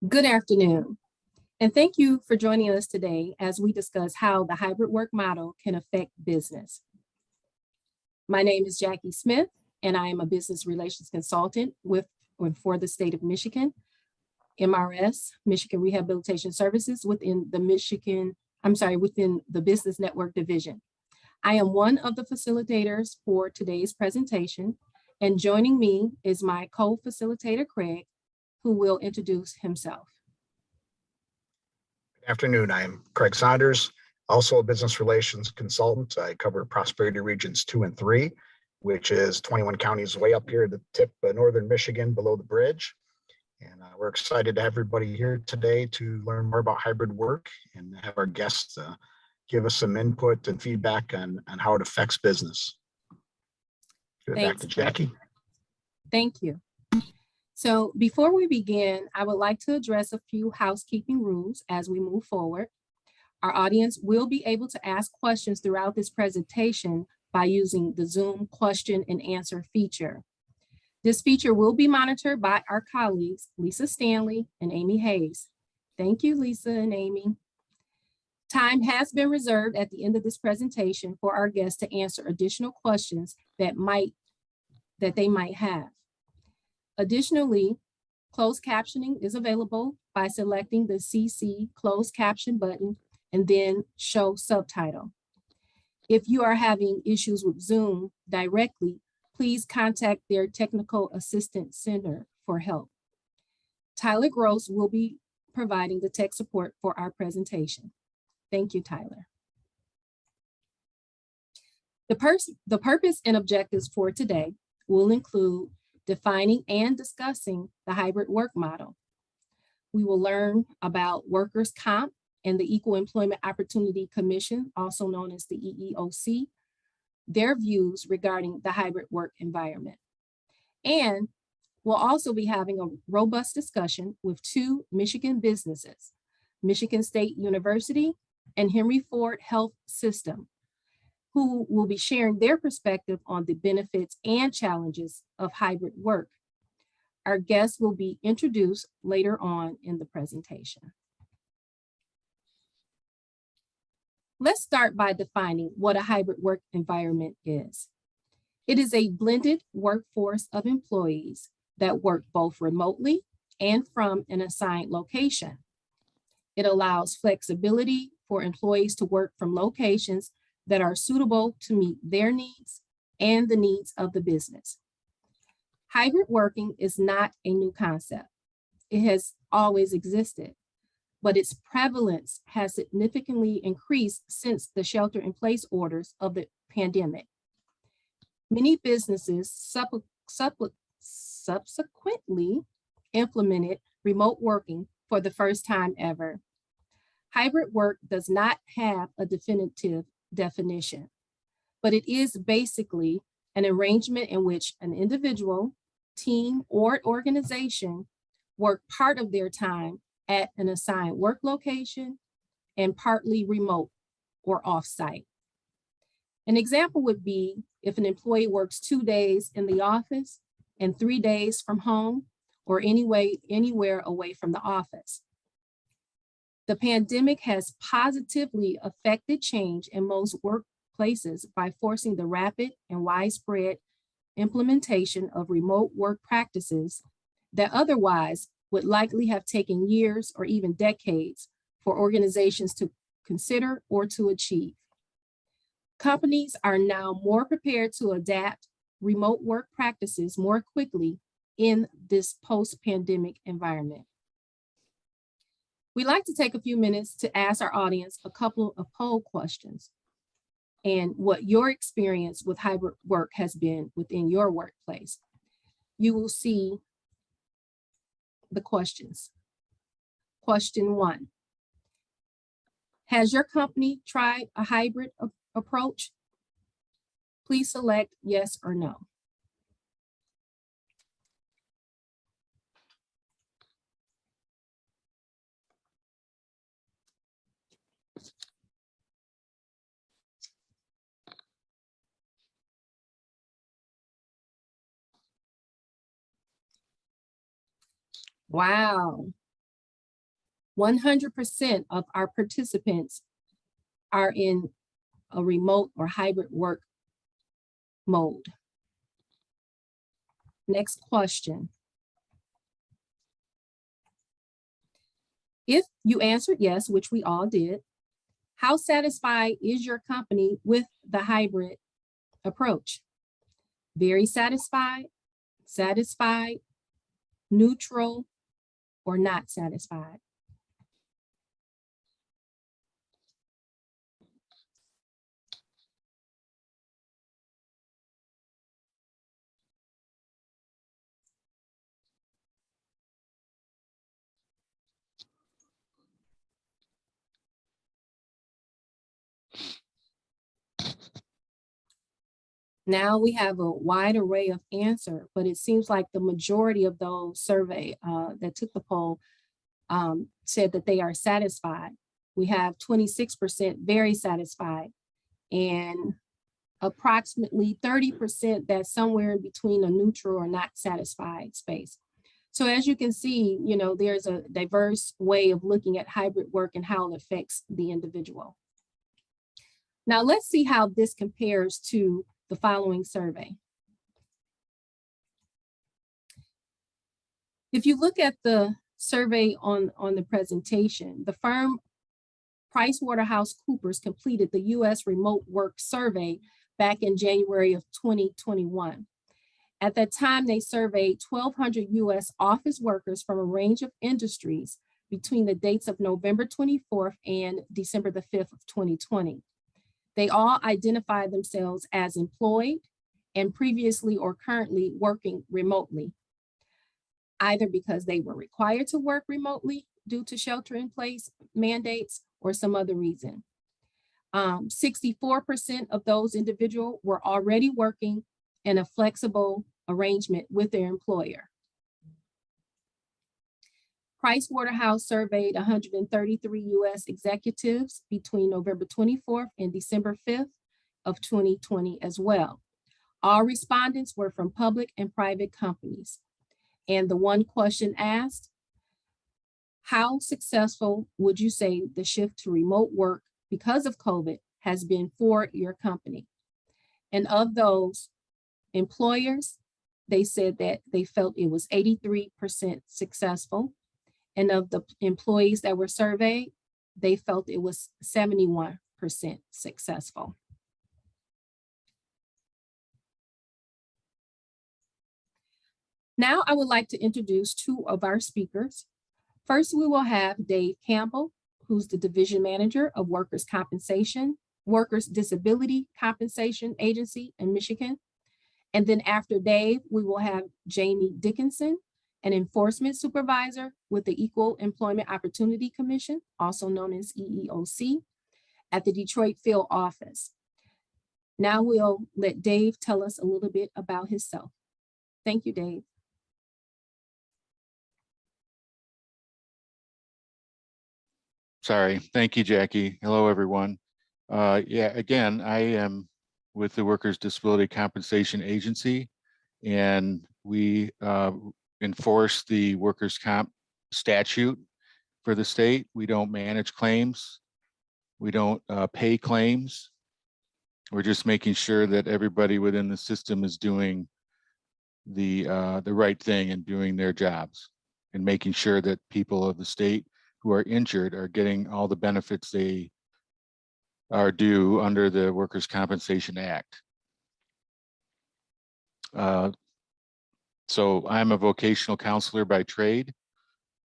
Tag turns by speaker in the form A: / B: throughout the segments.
A: Good afternoon, and thank you for joining us today as we discuss how the hybrid work model can affect business. My name is Jackie Smith, and I am a business relations consultant for the state of Michigan, MRS, Michigan Rehabilitation Services within the Business Network Division. I am one of the facilitators for today's presentation, and joining me is my co-facilitator, Craig, who will introduce himself.
B: Good afternoon. I am Craig Saunders, also a business relations consultant. I cover Prosperity Regions 2 and 3, which is 21 counties way up here at the tip of northern Michigan below the bridge. And we're excited to have everybody here today to learn more about hybrid work and have our guests give us some input and feedback on how it affects business. Give it back to Jackie.
A: Thank you. So before we begin, I would like to address a few housekeeping rules as we move forward. Our audience will be able to ask questions throughout this presentation by using the Zoom question and answer feature. This feature will be monitored by our colleagues, Lisa Stanley and Amy Hayes. Thank you, Lisa and Amy. Time has been reserved at the end of this presentation for our guests to answer additional questions that they might have. Additionally, closed captioning is available by selecting the CC closed caption button and then show subtitle. If you are having issues with Zoom directly, please contact their technical assistance center for help. Tyler Gross will be providing the tech support for our presentation. Thank you, Tyler. The purpose and objectives for today will include defining and discussing the hybrid work model. We will learn about workers' comp and the Equal Employment Opportunity Commission, also known as the EEOC, their views regarding the hybrid work environment. And we'll also be having a robust discussion with two Michigan businesses, Michigan State University and Henry Ford Health System, who will be sharing their perspective on the benefits and challenges of hybrid work. Our guests will be introduced later on in the presentation. Let's start by defining what a hybrid work environment is. It is a blended workforce of employees that work both remotely and from an assigned location. It allows flexibility for employees to work from locations that are suitable to meet their needs and the needs of the business. Hybrid working is not a new concept. It has always existed, but its prevalence has significantly increased since the shelter-in-place orders of the pandemic. Many businesses subsequently implemented remote working for the first time ever. Hybrid work does not have a definitive definition, but it is basically an arrangement in which an individual, team, or organization work part of their time at an assigned work location and partly remote or off-site. An example would be if an employee works 2 days in the office and 3 days from home or anywhere away from the office. The pandemic has positively affected change in most workplaces by forcing the rapid and widespread implementation of remote work practices that otherwise would likely have taken years or even decades for organizations to consider or to achieve. Companies are now more prepared to adapt remote work practices more quickly in this post-pandemic environment. We'd like to take a few minutes to ask our audience a couple of poll questions and what your experience with hybrid work has been within your workplace. You will see the questions. Question 1, has your company tried a hybrid approach? Please select yes or no. Wow. 100% of our participants are in a remote or hybrid work mode. Next question. If you answered yes, which we all did, how satisfied is your company with the hybrid approach? Very satisfied, satisfied, neutral, or not satisfied? Now we have a wide array of answer, but it seems like the majority of those survey that took the poll said that they are satisfied. We have 26% very satisfied and approximately 30% that's somewhere in between a neutral or not satisfied space. So as you can see, you know, there's a diverse way of looking at hybrid work and how it affects the individual. Now let's see how this compares to the following survey. If you look at the survey on the presentation, the firm PricewaterhouseCoopers completed the U.S. remote work survey back in January of 2021. At that time, they surveyed 1,200 U.S. office workers from a range of industries between the dates of November 24th and December the 5th of 2020. They all identified themselves as employed and previously or currently working remotely, either because they were required to work remotely due to shelter-in-place mandates or some other reason. 64% of those individuals were already working in a flexible arrangement with their employer. Pricewaterhouse surveyed 133 U.S. executives between November 24th and December 5th of 2020 as well. All respondents were from public and private companies. And the one question asked, how successful would you say the shift to remote work because of COVID has been for your company? And of those employers, they said that they felt it was 83% successful. And of the employees that were surveyed, they felt it was 71% successful. Now I would like to introduce two of our speakers. First, we will have Dave Campbell, who's the Division Manager of Workers' Disability Compensation Agency in Michigan. And then after Dave, we will have Jamie Dickinson, an Enforcement Supervisor with the Equal Employment Opportunity Commission, also known as EEOC, at the Detroit Field Office. Now we'll let Dave tell us a little bit about himself. Thank you, Dave.
C: Sorry. Thank you, Jackie. Hello, everyone. Yeah, again, I am with the Workers' Disability Compensation Agency, and we enforce the workers' comp statute for the state. We don't manage claims. We don't pay claims. We're just making sure that everybody within the system is doing the right thing and doing their jobs, and making sure that people of the state who are injured are getting all the benefits they are due under the Workers' Compensation Act. So I'm a vocational counselor by trade,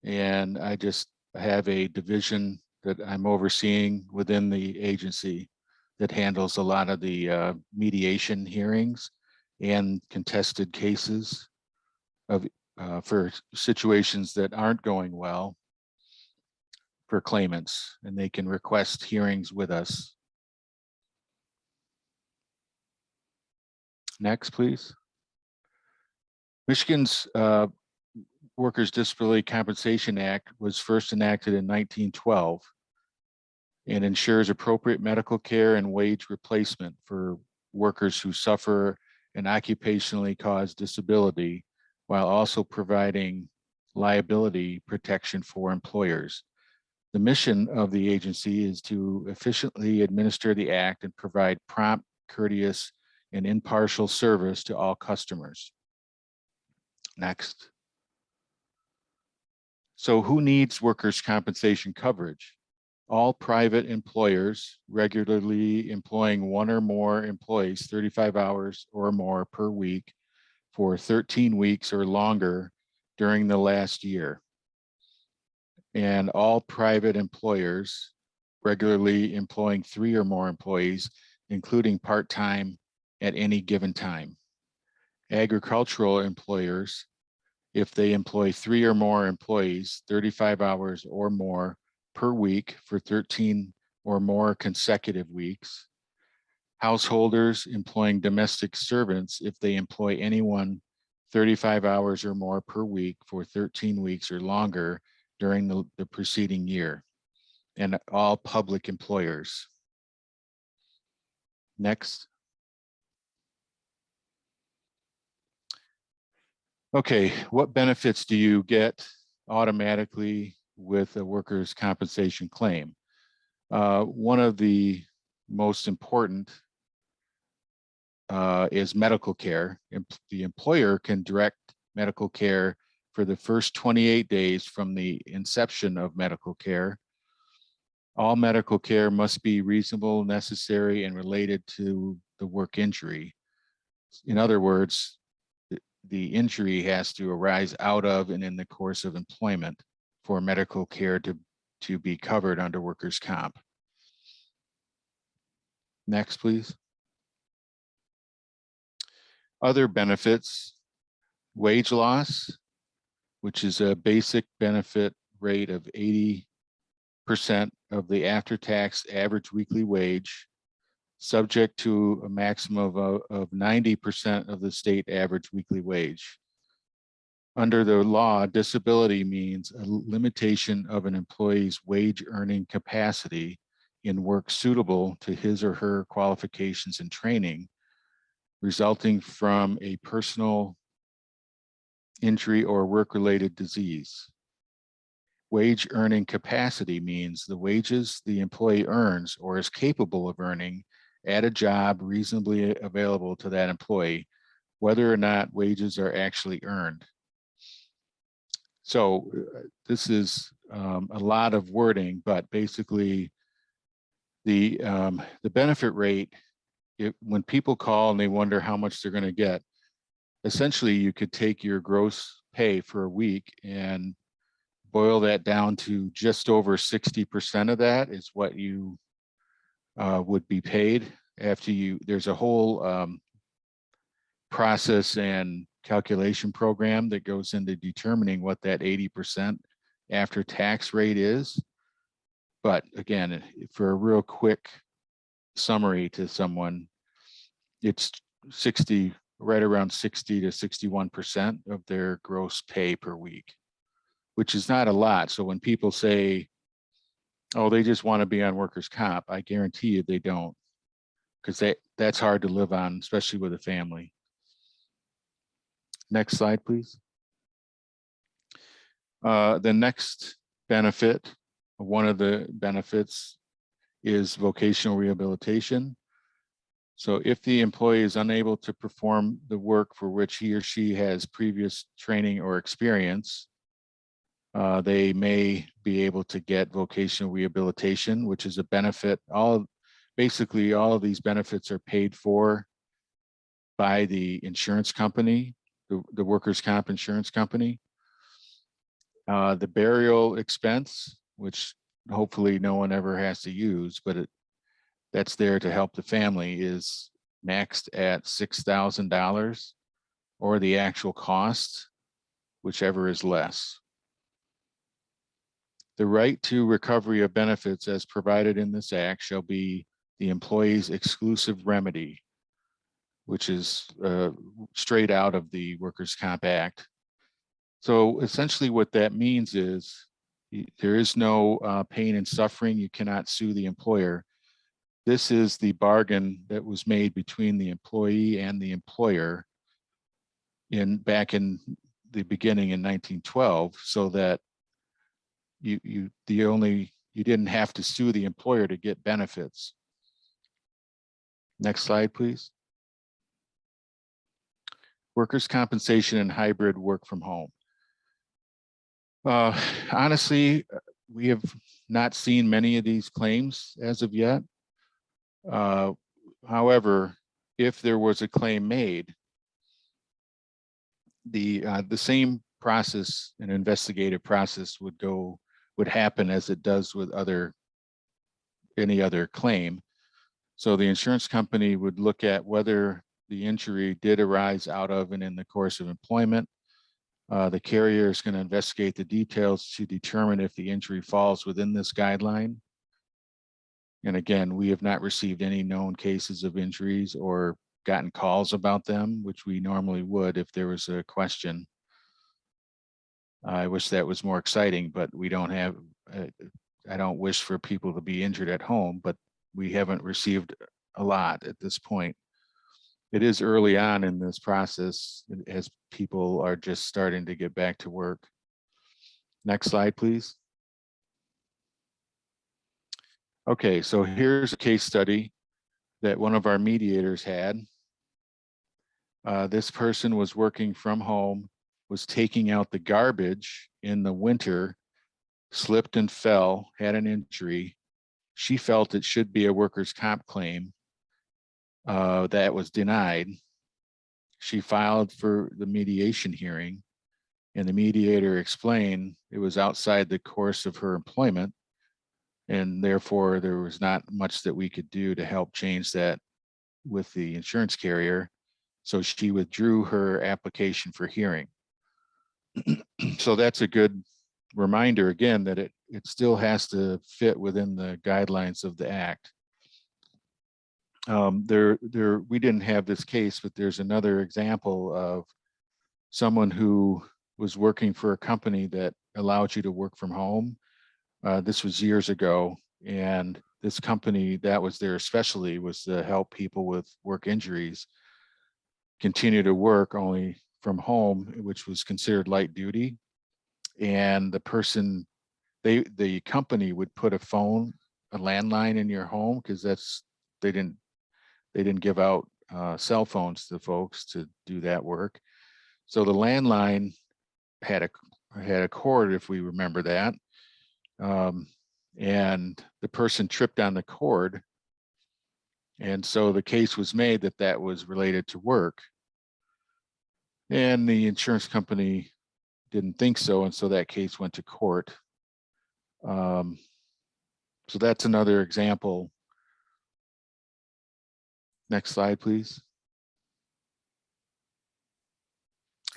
C: and I just have a division that I'm overseeing within the agency that handles a lot of the mediation hearings and contested cases of for situations that aren't going well for claimants, and they can request hearings with us. Next, please. Michigan's Workers' Disability Compensation Act was first enacted in 1912 and ensures appropriate medical care and wage replacement for workers who suffer an occupationally caused disability, while also providing liability protection for employers. The mission of the agency is to efficiently administer the act and provide prompt, courteous, and impartial service to all customers. Next. So who needs workers' compensation coverage? All private employers regularly employing one or more employees 35 hours or more per week for 13 weeks or longer during the last year. And all private employers regularly employing 3 or more employees, including part-time at any given time. Agricultural employers, if they employ 3 or more employees 35 hours or more per week for 13 or more consecutive weeks. Householders employing domestic servants if they employ anyone 35 hours or more per week for 13 weeks or longer during the preceding year. And all public employers. Next. Okay, what benefits do you get automatically with a workers' compensation claim? One of the most important is medical care. The employer can direct medical care for the first 28 days from the inception of medical care. All medical care must be reasonable, necessary, and related to the work injury. In other words, the injury has to arise out of and in the course of employment for medical care to be covered under workers' comp. Next, please. Other benefits, wage loss, which is a basic benefit rate of 80% of the after-tax average weekly wage, subject to a maximum of 90% of the state average weekly wage. Under the law, disability means a limitation of an employee's wage earning capacity in work suitable to his or her qualifications and training, resulting from a personal injury or work-related disease. Wage earning capacity means the wages the employee earns or is capable of earning at a job reasonably available to that employee, whether or not wages are actually earned. So this is a lot of wording, but basically the benefit rate, when people call and they wonder how much they're going to get, essentially you could take your gross pay for a week and boil that down to just over 60% of that is what you would be paid after there's a whole process and calculation program that goes into determining what that 80% after tax rate is. But again, for a real quick summary to someone, it's right around 60 to 61% of their gross pay per week, which is not a lot. So when people say, oh, they just want to be on workers' comp, I guarantee you they don't, because that's hard to live on, especially with a family. Next slide, please. The next benefit, one of the benefits, is vocational rehabilitation. So if the employee is unable to perform the work for which he or she has previous training or experience, they may be able to get vocational rehabilitation, which is a benefit. Basically, all of these benefits are paid for by the insurance company, the workers' comp insurance company. The burial expense, which hopefully no one ever has to use, but that's there to help the family, is maxed at $6,000 or the actual cost, whichever is less. The right to recovery of benefits as provided in this act shall be the employee's exclusive remedy, which is straight out of the Workers' Comp Act. So essentially what that means is there is no pain and suffering. You cannot sue the employer. This is the bargain that was made between the employee and the employer back in the beginning in 1912, so that the only you didn't have to sue the employer to get benefits. Next slide, please. Workers' compensation and hybrid work from home. Honestly, we have not seen many of these claims as of yet. However, if there was a claim made, the same process, an investigative process would happen as it does with any other claim. So the insurance company would look at whether the injury did arise out of and in the course of employment. The carrier is going to investigate the details to determine if the injury falls within this guideline. And again, we have not received any known cases of injuries or gotten calls about them, which we normally would if there was a question. I wish that was more exciting, but we don't have, I don't wish for people to be injured at home, but we haven't received a lot at this point. It is early on in this process as people are just starting to get back to work. Next slide, please. Okay, so here's a case study that one of our mediators had. This person was working from home, was taking out the garbage in the winter, slipped and fell, had an injury. She felt it should be a workers' comp claim. That was denied. She filed for the mediation hearing, and the mediator explained it was outside the course of her employment, and therefore there was not much that we could do to help change that with the insurance carrier. So she withdrew her application for hearing. So that's a good reminder again that it still has to fit within the guidelines of the act. We didn't have this case, but there's another example of someone who was working for a company that allowed you to work from home. This was years ago, and this company, that was their specialty, was to help people with work injuries continue to work only from home, which was considered light duty. And the person, the company would put a landline in your home, because they didn't give out cell phones to folks to do that work. So the landline had a cord, if we remember that. And the person tripped on the cord. And so the case was made that was related to work. And the insurance company didn't think so. And so that case went to court. So that's another example. Next slide, please.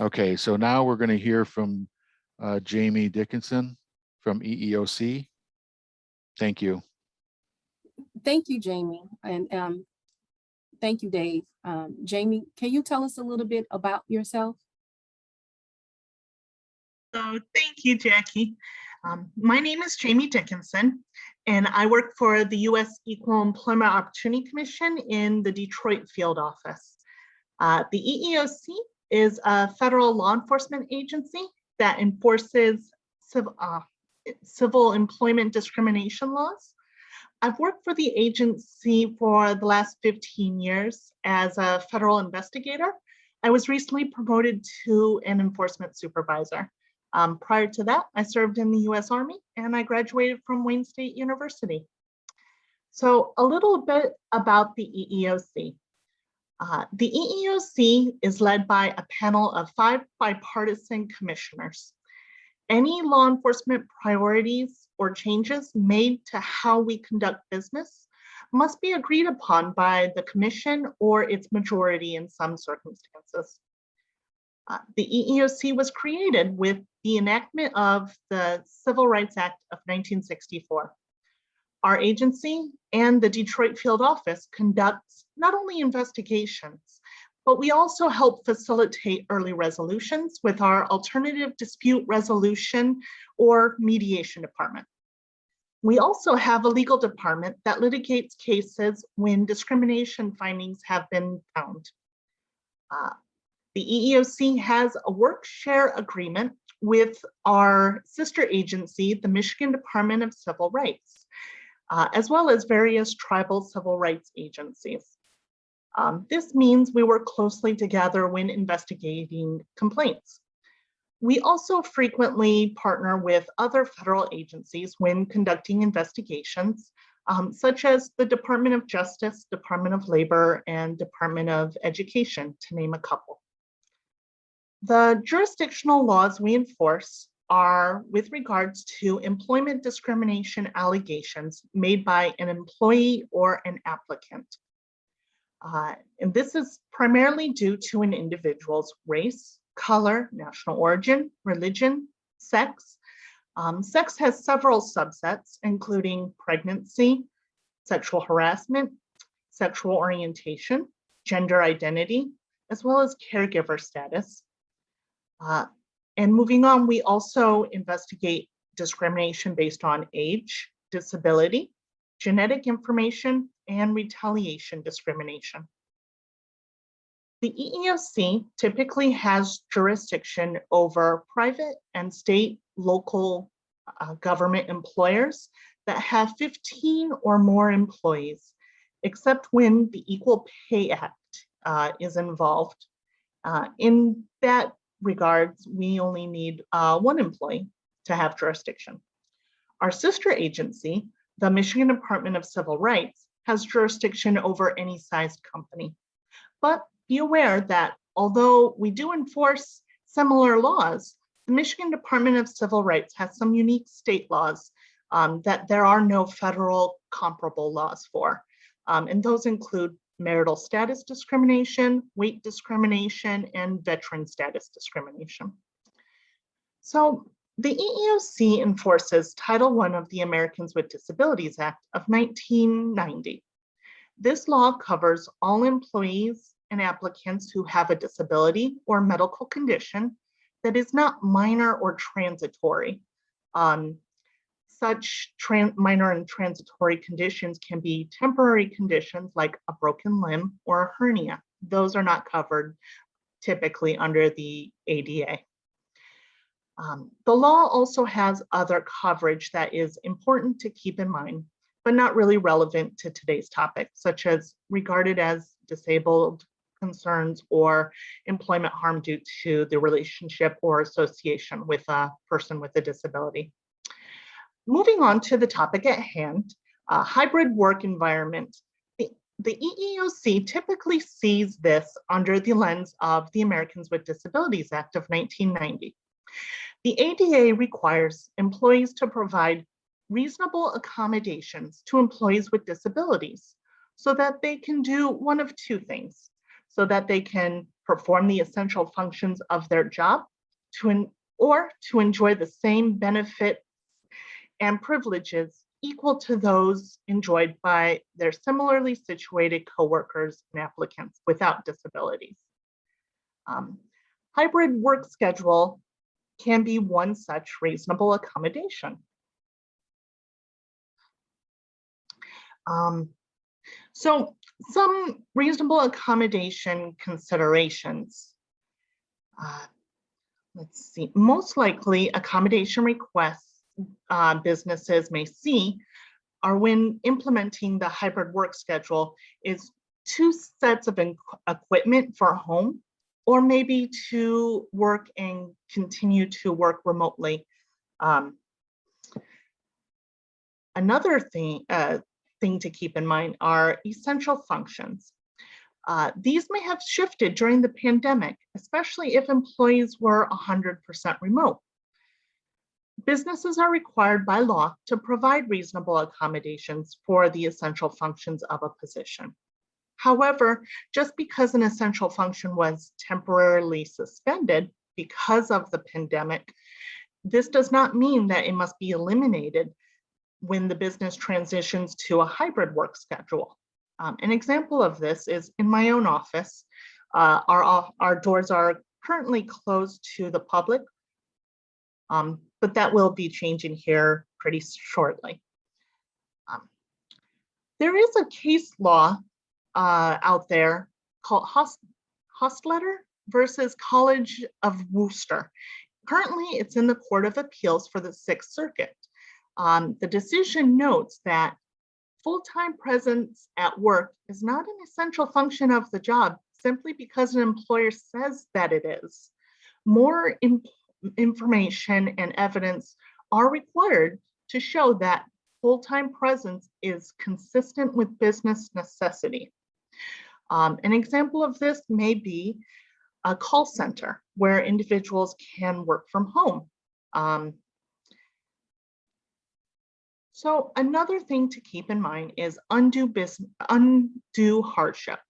C: Okay, so now we're going to hear from Jamie Dickinson from EEOC. Thank you.
A: Thank you, Jamie. And thank you, Dave. Jamie, can you tell us a little bit about yourself?
D: So thank you, Jackie. My name is Jamie Dickinson, and I work for the U.S. Equal Employment Opportunity Commission in the Detroit field office. The EEOC is a federal law enforcement agency that enforces civil employment discrimination laws. I've worked for the agency for the last 15 years as a federal investigator. I was recently promoted to an enforcement supervisor. Prior to that, I served in the U.S. Army, and I graduated from Wayne State University. So a little bit about the EEOC. The EEOC is led by a panel of 5 bipartisan commissioners. Any law enforcement priorities or changes made to how we conduct business must be agreed upon by the commission or its majority in some circumstances. The EEOC was created with the enactment of the Civil Rights Act of 1964. Our agency and the Detroit field office conducts not only investigations, but we also help facilitate early resolutions with our alternative dispute resolution or mediation department. We also have a legal department that litigates cases when discrimination findings have been found. The EEOC has a work share agreement with our sister agency, the Michigan Department of Civil Rights, as well as various tribal civil rights agencies. This means we work closely together when investigating complaints. We also frequently partner with other federal agencies when conducting investigations, such as the Department of Justice, Department of Labor, and Department of Education, to name a couple. The jurisdictional laws we enforce are with regards to employment discrimination allegations made by an employee or an applicant. And this is primarily due to an individual's race, color, national origin, religion, sex. Sex has several subsets, including pregnancy, sexual harassment, sexual orientation, gender identity, as well as caregiver status. And moving on, we also investigate discrimination based on age, disability, genetic information, and retaliation discrimination. The EEOC typically has jurisdiction over private and state local government employers that have 15 or more employees, except when the Equal Pay Act is involved. In that regards, we only need one employee to have jurisdiction. Our sister agency, the Michigan Department of Civil Rights, has jurisdiction over any sized company. But be aware that although we do enforce similar laws, the Michigan Department of Civil Rights has some unique state laws that there are no federal comparable laws for. And those include marital status discrimination, weight discrimination, and veteran status discrimination. So the EEOC enforces Title I of the Americans with Disabilities Act of 1990. This law covers all employees and applicants who have a disability or medical condition that is not minor or transitory. Such minor and transitory conditions can be temporary conditions like a broken limb or a hernia. Those are not covered typically under the ADA. The law also has other coverage that is important to keep in mind, but not really relevant to today's topic, such as regarded as disabled concerns or employment harm due to the relationship or association with a person with a disability. Moving on to the topic at hand, hybrid work environment. The EEOC typically sees this under the lens of the Americans with Disabilities Act of 1990. The ADA requires employees to provide reasonable accommodations to employees with disabilities so that they can do one of two things, so that they can perform the essential functions of their job or to enjoy the same benefits and privileges equal to those enjoyed by their similarly situated coworkers and applicants without disabilities. Hybrid work schedule can be one such reasonable accommodation. So some reasonable accommodation considerations. Let's see, most likely accommodation requests businesses may see are when implementing the hybrid work schedule is 2 sets of equipment for home, or maybe to work and continue to work remotely. Another thing to keep in mind are essential functions. These may have shifted during the pandemic, especially if employees were 100% remote. Businesses are required by law to provide reasonable accommodations for the essential functions of a position. However, just because an essential function was temporarily suspended because of the pandemic, this does not mean that it must be eliminated when the business transitions to a hybrid work schedule. An example of this is in my own office. Our doors are currently closed to the public, but that will be changing here pretty shortly. There is a case law out there called Hostletter versus College of Worcester. Currently, it's in the Court of Appeals for the Sixth Circuit. The decision notes that full-time presence at work is not an essential function of the job simply because an employer says that it is. More information and evidence are required to show that full-time presence is consistent with business necessity. An example of this may be a call center where individuals can work from home. So another thing to keep in mind is undue hardship.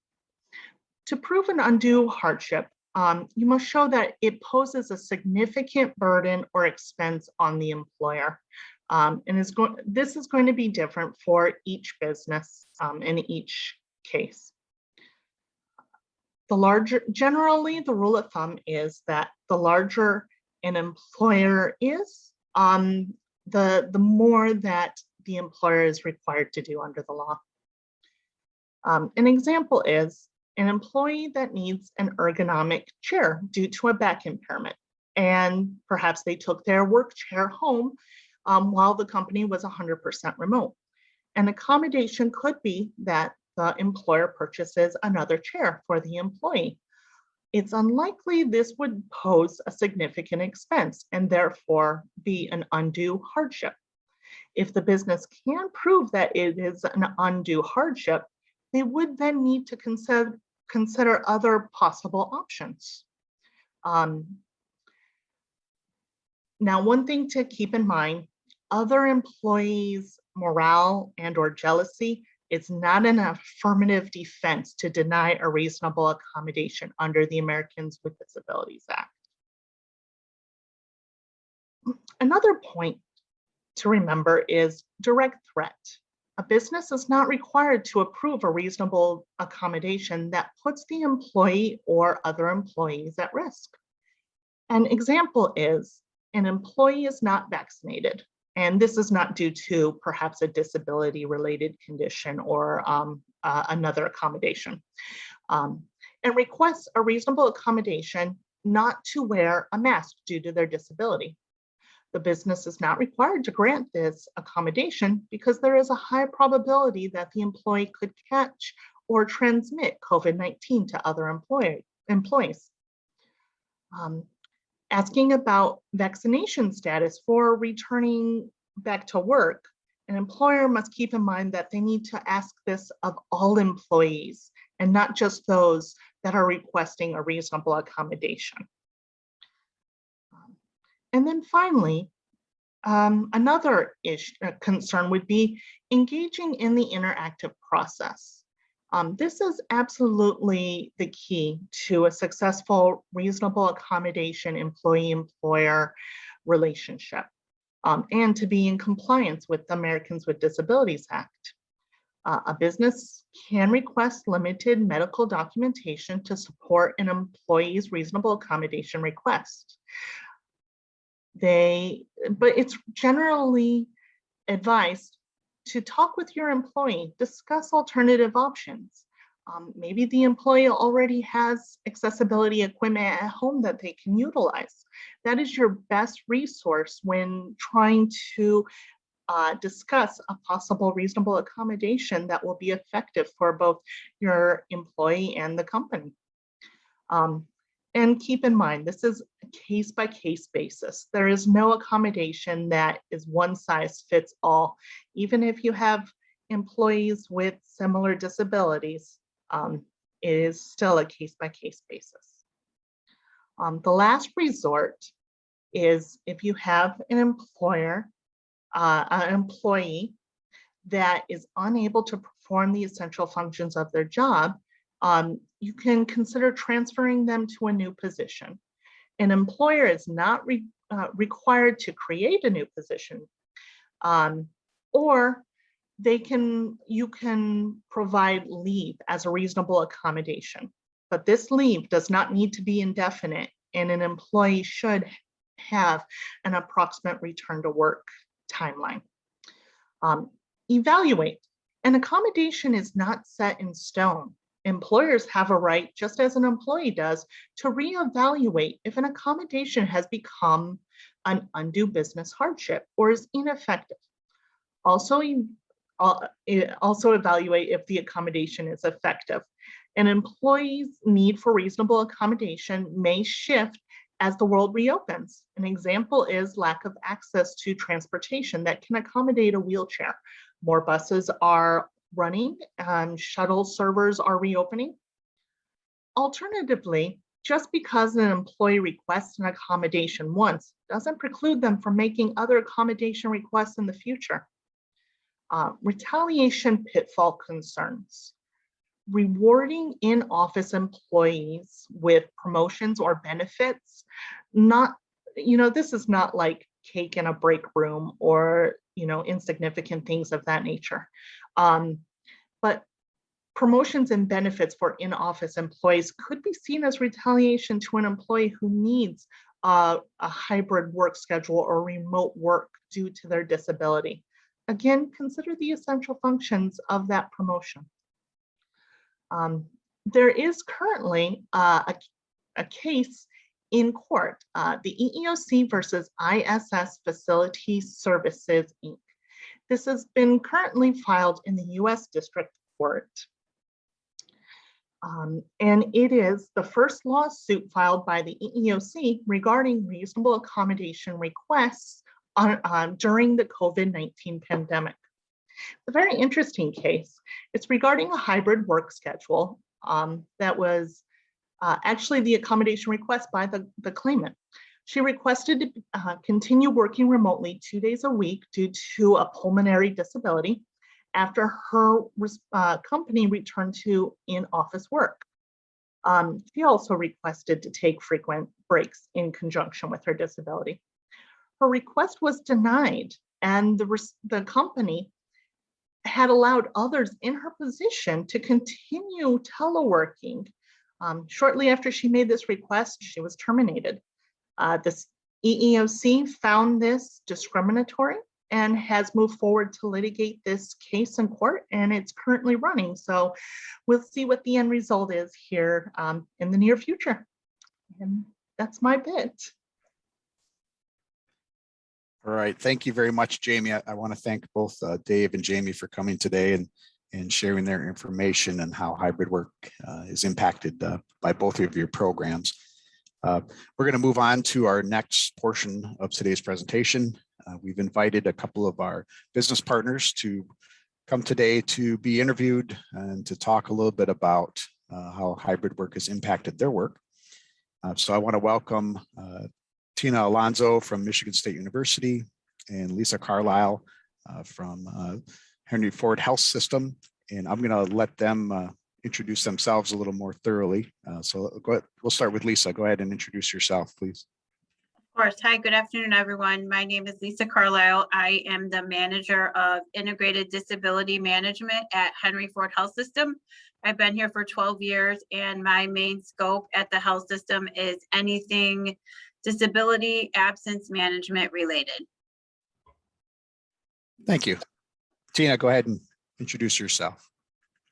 D: To prove an undue hardship, you must show that it poses a significant burden or expense on the employer. This is going to be different for each business in each case. Generally, the rule of thumb is that the larger an employer is, the more that the employer is required to do under the law. An example is an employee that needs an ergonomic chair due to a back impairment, and perhaps they took their work chair home while the company was 100% remote. An accommodation could be that the employer purchases another chair for the employee. It's unlikely this would pose a significant expense and therefore be an undue hardship. If the business can prove that it is an undue hardship, they would then need to consider other possible options. Now, one thing to keep in mind, other employees' morale and/or jealousy is not an affirmative defense to deny a reasonable accommodation under the Americans with Disabilities Act. Another point to remember is direct threat. A business is not required to approve a reasonable accommodation that puts the employee or other employees at risk. An example is an employee is not vaccinated, and this is not due to perhaps a disability-related condition or another accommodation, and requests a reasonable accommodation not to wear a mask due to their disability. The business is not required to grant this accommodation because there is a high probability that the employee could catch or transmit COVID-19 to other employees. Asking about vaccination status for returning back to work, an employer must keep in mind that they need to ask this of all employees and not just those that are requesting a reasonable accommodation. And then finally, another concern would be engaging in the interactive process. This is absolutely the key to a successful, reasonable accommodation employee-employer relationship, and to be in compliance with the Americans with Disabilities Act. A business can request limited medical documentation to support an employee's reasonable accommodation request. But it's generally advised to talk with your employee, discuss alternative options. Maybe the employee already has accessibility equipment at home that they can utilize. That is your best resource when trying to discuss a possible reasonable accommodation that will be effective for both your employee and the company. And keep in mind, this is a case-by-case basis. There is no accommodation that is one size fits all. Even if you have employees with similar disabilities, it is still a case-by-case basis. The last resort is if you have an employee that is unable to perform the essential functions of their job, you can consider transferring them to a new position. An employer is not required to create a new position, or you can provide leave as a reasonable accommodation. But this leave does not need to be indefinite, and an employee should have an approximate return to work timeline. Evaluate. An accommodation is not set in stone. Employers have a right, just as an employee does, to reevaluate if an accommodation has become an undue business hardship or is ineffective. Also, also evaluate if the accommodation is effective. An employee's need for reasonable accommodation may shift as the world reopens. An example is lack of access to transportation that can accommodate a wheelchair. More buses are running, shuttle servers are reopening. Alternatively, just because an employee requests an accommodation once doesn't preclude them from making other accommodation requests in the future. Retaliation pitfall concerns. Rewarding in-office employees with promotions or benefits, this is not like cake in a break room or, insignificant things of that nature. But promotions and benefits for in-office employees could be seen as retaliation to an employee who needs a hybrid work schedule or remote work due to their disability. Again, consider the essential functions of that promotion. There is currently a case in court, the EEOC versus ISS Facility Services, Inc. This has been currently filed in the U.S. District Court. And it is the first lawsuit filed by the EEOC regarding reasonable accommodation requests during the COVID-19 pandemic. It's a very interesting case. It's regarding a hybrid work schedule that was actually the accommodation request by the claimant. She requested to continue working remotely 2 days a week due to a pulmonary disability after her company returned to in-office work. She also requested to take frequent breaks in conjunction with her disability. Her request was denied, and the company had allowed others in her position to continue teleworking. Shortly after she made this request, she was terminated. This EEOC found this discriminatory and has moved forward to litigate this case in court, and it's currently running. So we'll see what the end result is here in the near future. And that's my bit.
E: All right, thank you very much, Jamie. I want to thank both Dave and Jamie for coming today and sharing their information and how hybrid work is impacted by both of your programs. We're going to move on to our next portion of today's presentation. We've invited a couple of our business partners to come today to be interviewed and to talk a little bit about how hybrid work has impacted their work. So I want to welcome Tina Alonso from Michigan State University and Lisa Carlisle from Henry Ford Health System. And I'm going to let them introduce themselves a little more thoroughly. So go ahead. We'll start with Lisa. Go ahead and introduce yourself, please.
F: Of course. Hi, good afternoon, everyone. My name is Lisa Carlisle. I am the manager of integrated disability management at Henry Ford Health System. I've been here for 12 years, and my main scope at the health system is anything disability absence management related.
E: Thank you. Tina, go ahead and introduce yourself.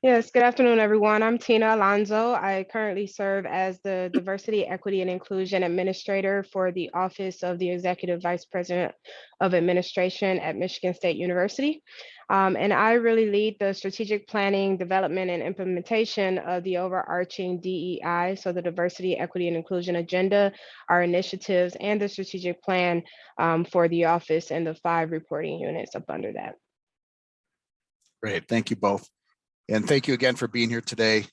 G: Yes, good afternoon, everyone. I'm Tina Alonso. I currently serve as the Diversity, Equity, and Inclusion Administrator for the Office of the Executive Vice President of Administration at Michigan State University. And I really lead the strategic planning, development, and implementation of the overarching DEI, so the Diversity, Equity, and Inclusion Agenda, our initiatives, and the strategic plan for the office and the 5 reporting units up under that.
E: Great, thank you both. And thank you again for being here today.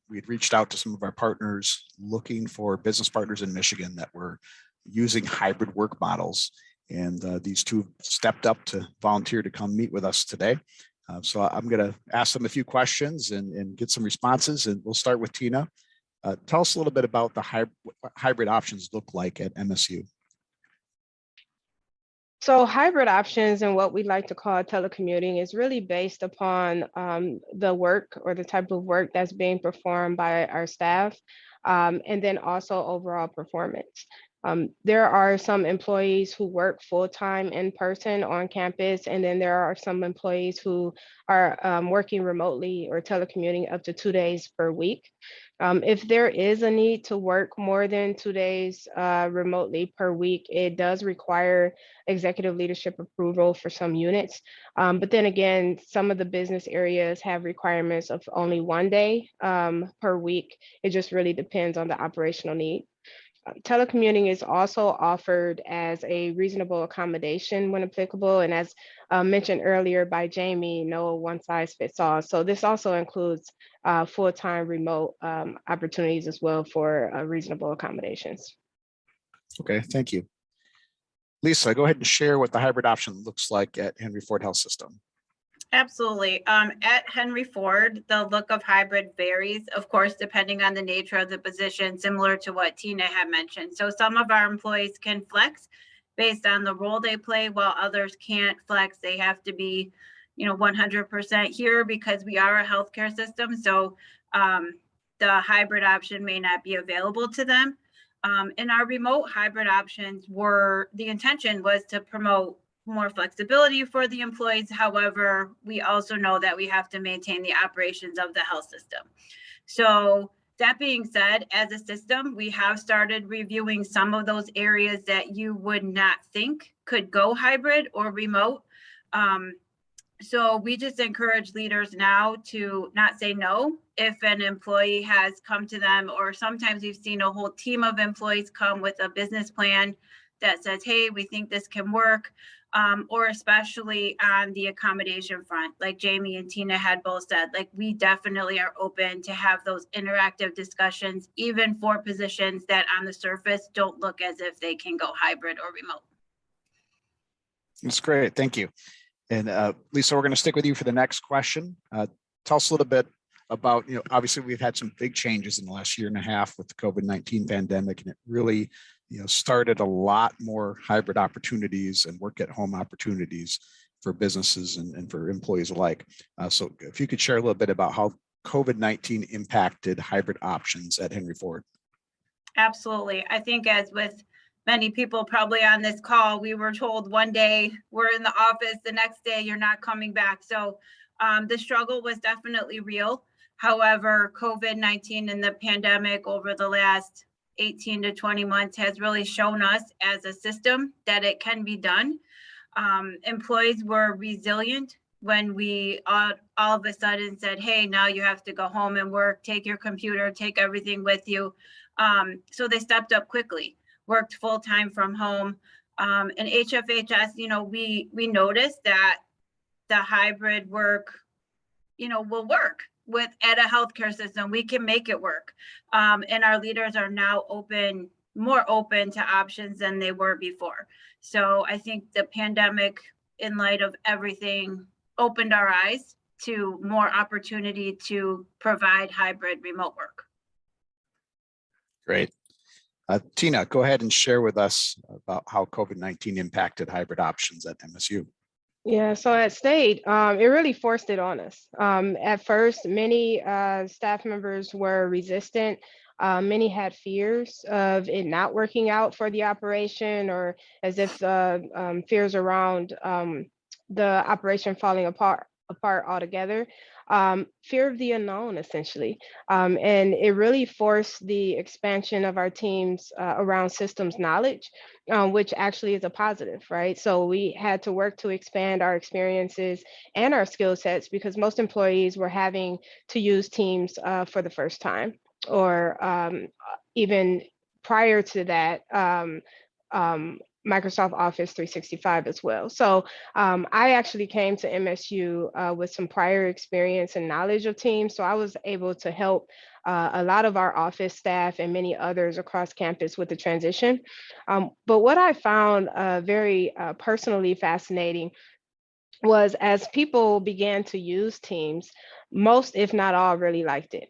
E: We had reached out to some of our partners looking for business partners in Michigan that were using hybrid work models. And these two stepped up to volunteer to come meet with us today. So I'm going to ask them a few questions and get some responses. And we'll start with Tina. Tell us a little bit about the hybrid options look like at MSU.
G: So hybrid options and what we like to call telecommuting is really based upon the work or the type of work that's being performed by our staff, and then also overall performance. There are some employees who work full-time in person on campus, and then there are some employees who are working remotely or telecommuting up to 2 days per week. If there is a need to work more than 2 days remotely per week, it does require executive leadership approval for some units. But then again, some of the business areas have requirements of only 1 day per week. It just really depends on the operational need. Telecommuting is also offered as a reasonable accommodation when applicable. And as mentioned earlier by Jamie, no one size fits all. So this also includes full-time remote opportunities as well for reasonable accommodations.
E: Okay, thank you. Lisa, go ahead and share what the hybrid option looks like at Henry Ford Health System.
F: Absolutely. At Henry Ford, the look of hybrid varies, of course, depending on the nature of the position, similar to what Tina had mentioned. So some of our employees can flex based on the role they play, while others can't flex. They have to be, 100% here because we are a healthcare system. So the hybrid option may not be available to them. In our remote hybrid options the intention was to promote more flexibility for the employees. However, we also know that we have to maintain the operations of the health system. So that being said, as a system, we have started reviewing some of those areas that you would not think could go hybrid or remote. So we just encourage leaders now to not say no if an employee has come to them, or sometimes we've seen a whole team of employees come with a business plan that says, hey, we think this can work. Or especially on the accommodation front, like Jamie and Tina had both said, like we definitely are open to have those interactive discussions, even for positions that on the surface don't look as if they can go hybrid or remote.
E: That's great, thank you. And Lisa, we're going to stick with you for the next question. Tell us a little bit about, obviously we've had some big changes in the last year and a half with the COVID-19 pandemic, and it really started a lot more hybrid opportunities and work at home opportunities for businesses and for employees alike. So if you could share a little bit about how COVID-19 impacted hybrid options at Henry Ford.
F: Absolutely. I think as with many people probably on this call, we were told one day we're in the office, the next day you're not coming back. So the struggle was definitely real. However, COVID-19 and the pandemic over the last 18 to 20 months has really shown us as a system that it can be done. Employees were resilient when we all of a sudden said, hey, now you have to go home and work, take your computer, take everything with you. So they stepped up quickly, worked full time from home. And HFHS, we noticed that the hybrid work, will work. At a healthcare system, we can make it work. And our leaders are now more open to options than they were before. So I think the pandemic, in light of everything, opened our eyes to more opportunity to provide hybrid remote work.
E: Great. Tina, go ahead and share with us about how COVID-19 impacted hybrid options at MSU.
G: Yeah, so at State, it really forced it on us. At first, many staff members were resistant. Many had fears of it not working out for the operation, or as if fears around the operation falling apart altogether. Fear of the unknown, essentially. And it really forced the expansion of our teams around systems knowledge, which actually is a positive, right? So we had to work to expand our experiences and our skill sets because most employees were having to use Teams for the first time, or even prior to that, Microsoft Office 365 as well. So I actually came to MSU with some prior experience and knowledge of Teams. So I was able to help a lot of our office staff and many others across campus with the transition. But what I found very personally fascinating was as people began to use Teams, most, if not all, really liked it.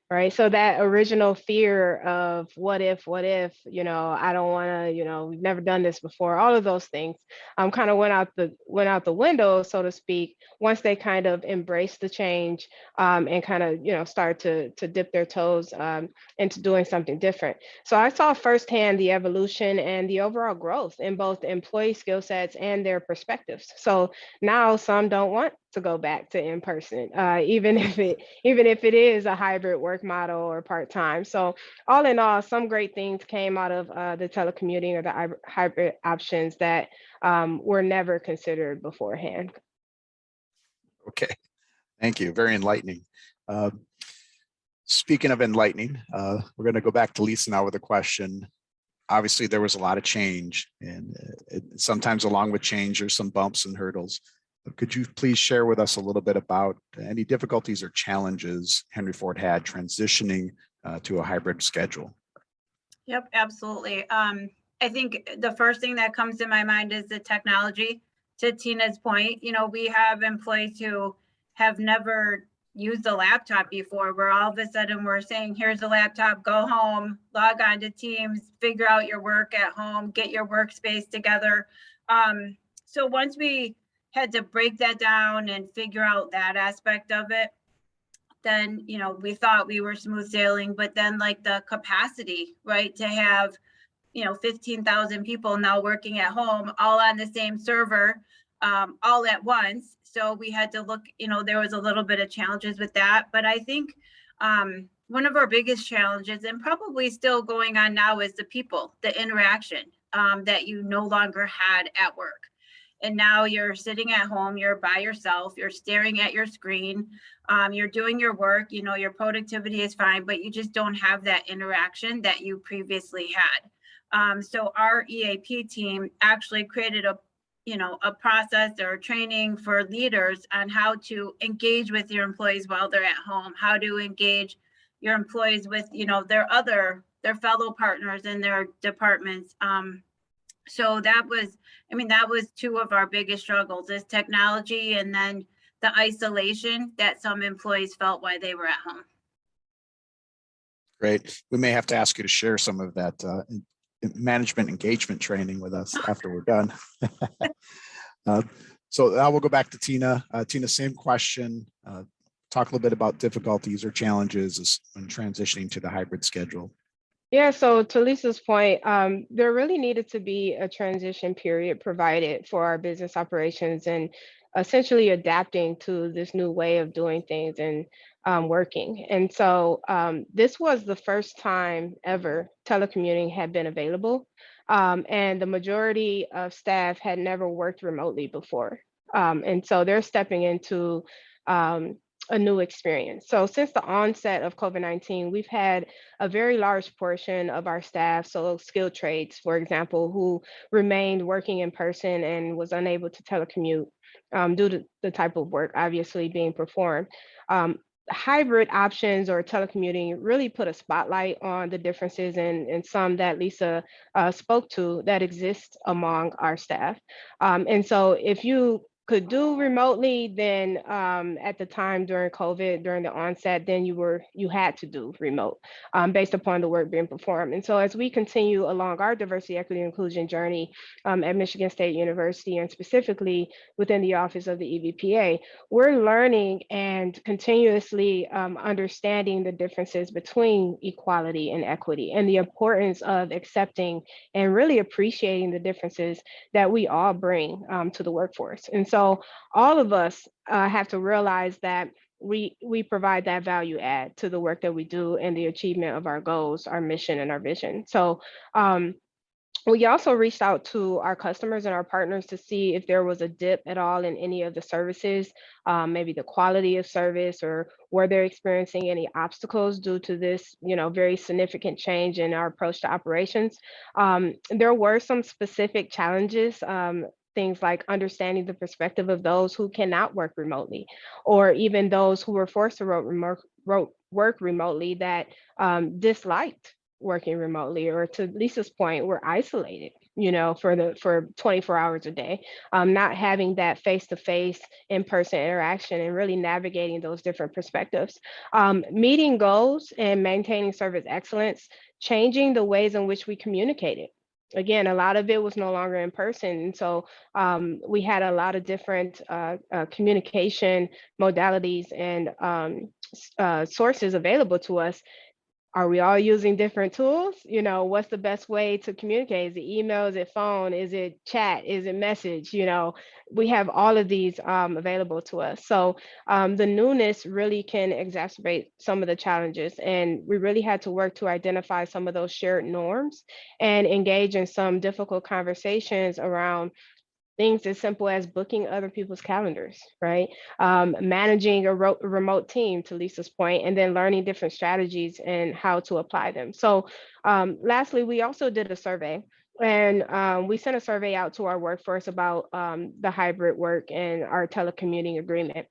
G: right? So that original fear of what if, I don't want to, we've never done this before, all of those things kind of went out the window, so to speak, once they kind of embraced the change and kind of, start to dip their toes into doing something different. So I saw firsthand the evolution and the overall growth in both employee skill sets and their perspectives. So now some don't want to go back to in person, even if it is a hybrid work model or part-time. So all in all, some great things came out of the telecommuting or the hybrid options that were never considered beforehand.
E: Okay, thank you. Very enlightening. Speaking of enlightening, we're going to go back to Lisa now with a question. Obviously, there was a lot of change, and sometimes along with change, there's some bumps and hurdles. But could you please share with us a little bit about any difficulties or challenges Henry Ford had transitioning to a hybrid schedule?
F: Yep, absolutely. I think the first thing that comes to my mind is the technology. To Tina's point, we have employees who have never used a laptop before, where all of a sudden we're saying, here's a laptop, go home, log on to Teams, figure out your work at home, get your workspace together. So once we had to break that down and figure out that aspect of it, then, we thought we were smooth sailing, but then like the capacity, right, to have 15,000 people now working at home, all on the same server, all at once. So we had to look, there was a little bit of challenges with that. But I think one of our biggest challenges, and probably still going on now, is the people, the interaction that you no longer had at work. And now you're sitting at home, you're by yourself, you're staring at your screen, you're doing your work, your productivity is fine, but you just don't have that interaction that you previously had. So our EAP team actually created a process or training for leaders on how to engage with your employees while they're at home, how to engage your employees with, their fellow partners in their departments. So that was two of our biggest struggles, is technology and then the isolation that some employees felt while they were at home.
E: Great. We may have to ask you to share some of that management engagement training with us after we're done. So now we'll go back to Tina. Tina, same question. Talk a little bit about difficulties or challenges when transitioning to the hybrid schedule.
G: Yeah, so to Lisa's point, there really needed to be a transition period provided for our business operations and essentially adapting to this new way of doing things and working. And so this was the first time ever telecommuting had been available. And the majority of staff had never worked remotely before. And so they're stepping into a new experience. So since the onset of COVID-19, we've had a very large portion of our staff, so skilled trades, for example, who remained working in person and was unable to telecommute due to the type of work obviously being performed. Hybrid options or telecommuting really put a spotlight on the differences and some that Lisa spoke to that exist among our staff. And so if you could do remotely, then at the time during COVID, during the onset, then you had to do remote based upon the work being performed. And so as we continue along our diversity, equity, and inclusion journey at Michigan State University, and specifically within the office of the EVPA, we're learning and continuously understanding the differences between equality and equity and the importance of accepting and really appreciating the differences that we all bring to the workforce. And so all of us have to realize that we provide that value add to the work that we do and the achievement of our goals, our mission, and our vision. So we also reached out to our customers and our partners to see if there was a dip at all in any of the services, maybe the quality of service, or were they experiencing any obstacles due to this, very significant change in our approach to operations. There were some specific challenges, things like understanding the perspective of those who cannot work remotely, or even those who were forced to work remotely that disliked working remotely, or to Lisa's point, were isolated for 24 hours a day. Not having that face-to-face in-person interaction and really navigating those different perspectives. Meeting goals and maintaining service excellence, changing the ways in which we communicated. Again, a lot of it was no longer in person. And so we had a lot of different communication modalities and sources available to us. Are we all using different tools? What's the best way to communicate? Is it email? Is it phone? Is it chat? Is it message? We have all of these available to us. So the newness really can exacerbate some of the challenges. And we really had to work to identify some of those shared norms and engage in some difficult conversations around things as simple as booking other people's calendars, right? Managing a remote team, to Lisa's point, and then learning different strategies and how to apply them. So lastly, we also did a survey, and we sent a survey out to our workforce about the hybrid work and our telecommuting agreement.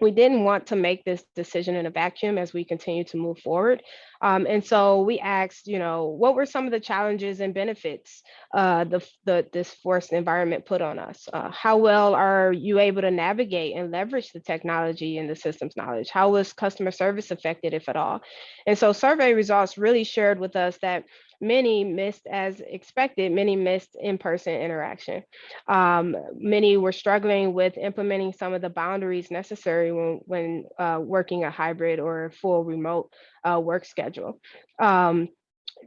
G: We didn't want to make this decision in a vacuum as we continue to move forward. And so we asked, what were some of the challenges and benefits this forced environment put on us? How well are you able to navigate and leverage the technology and the systems knowledge? How was customer service affected, if at all? And so survey results really shared with us that many missed, as expected, many missed in-person interaction. Many were struggling with implementing some of the boundaries necessary when working a hybrid or full remote work schedule.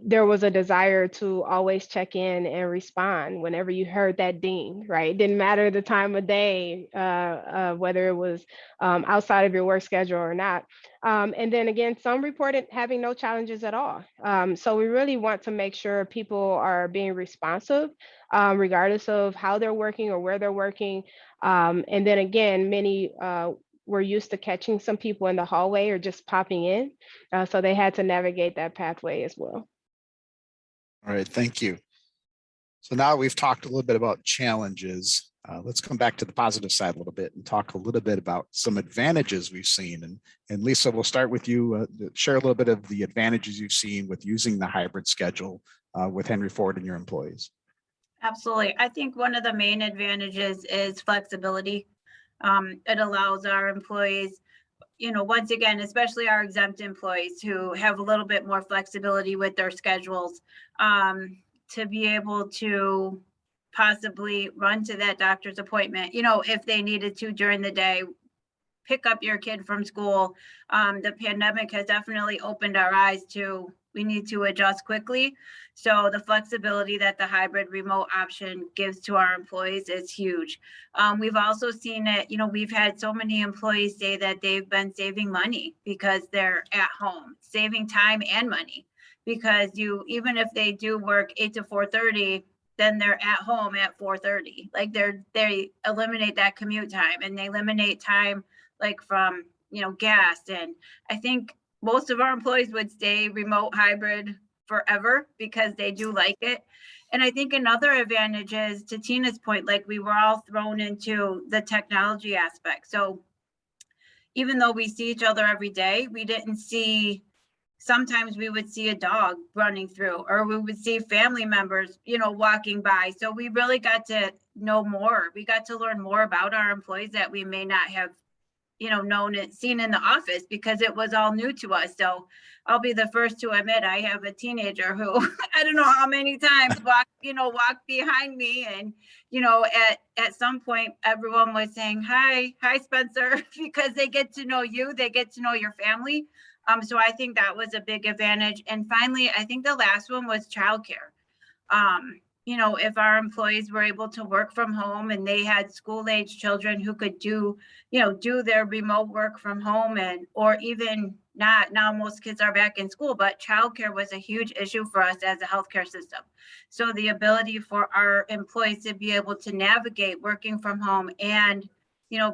G: There was a desire to always check in and respond whenever you heard that ding, right? It didn't matter the time of day, whether it was outside of your work schedule or not. And then again, some reported having no challenges at all. So we really want to make sure people are being responsive, regardless of how they're working or where they're working. And then again, many were used to catching some people in the hallway or just popping in. So they had to navigate that pathway as well.
E: All right, thank you. So now we've talked a little bit about challenges. Let's come back to the positive side a little bit and talk a little bit about some advantages we've seen. And Lisa, we'll start with you. Share a little bit of the advantages you've seen with using the hybrid schedule with Henry Ford and your employees.
F: Absolutely. I think one of the main advantages is flexibility. It allows our employees, once again, especially our exempt employees who have a little bit more flexibility with their schedules, to be able to possibly run to that doctor's appointment, if they needed to during the day, pick up your kid from school. The pandemic has definitely opened our eyes to, we need to adjust quickly. So the flexibility that the hybrid remote option gives to our employees is huge. We've also seen it, we've had so many employees say that they've been saving money because they're at home, saving time and money, because even if they do work 8 to 4:30, then they're at home at 4:30. Like they eliminate that commute time, and they eliminate time like from, gas. And I think most of our employees would stay remote hybrid forever because they do like it. And I think another advantage is, to Tina's point, like we were all thrown into the technology aspect. So even though we see each other every day, we didn't see, sometimes we would see a dog running through, or we would see family members, walking by. So we really got to know more. We got to learn more about our employees that we may not have known and seen in the office, because it was all new to us. So I'll be the first to admit, I have a teenager who I don't know how many times walked behind me, and at some point everyone was saying hi Spencer, because they get to know you, they get to know your family. So I think that was a big advantage. And finally, I think the last one was childcare. If our employees were able to work from home and they had school-age children who could do their remote work from home, or even not, now most kids are back in school, but childcare was a huge issue for us as a healthcare system. So the ability for our employees to be able to navigate working from home and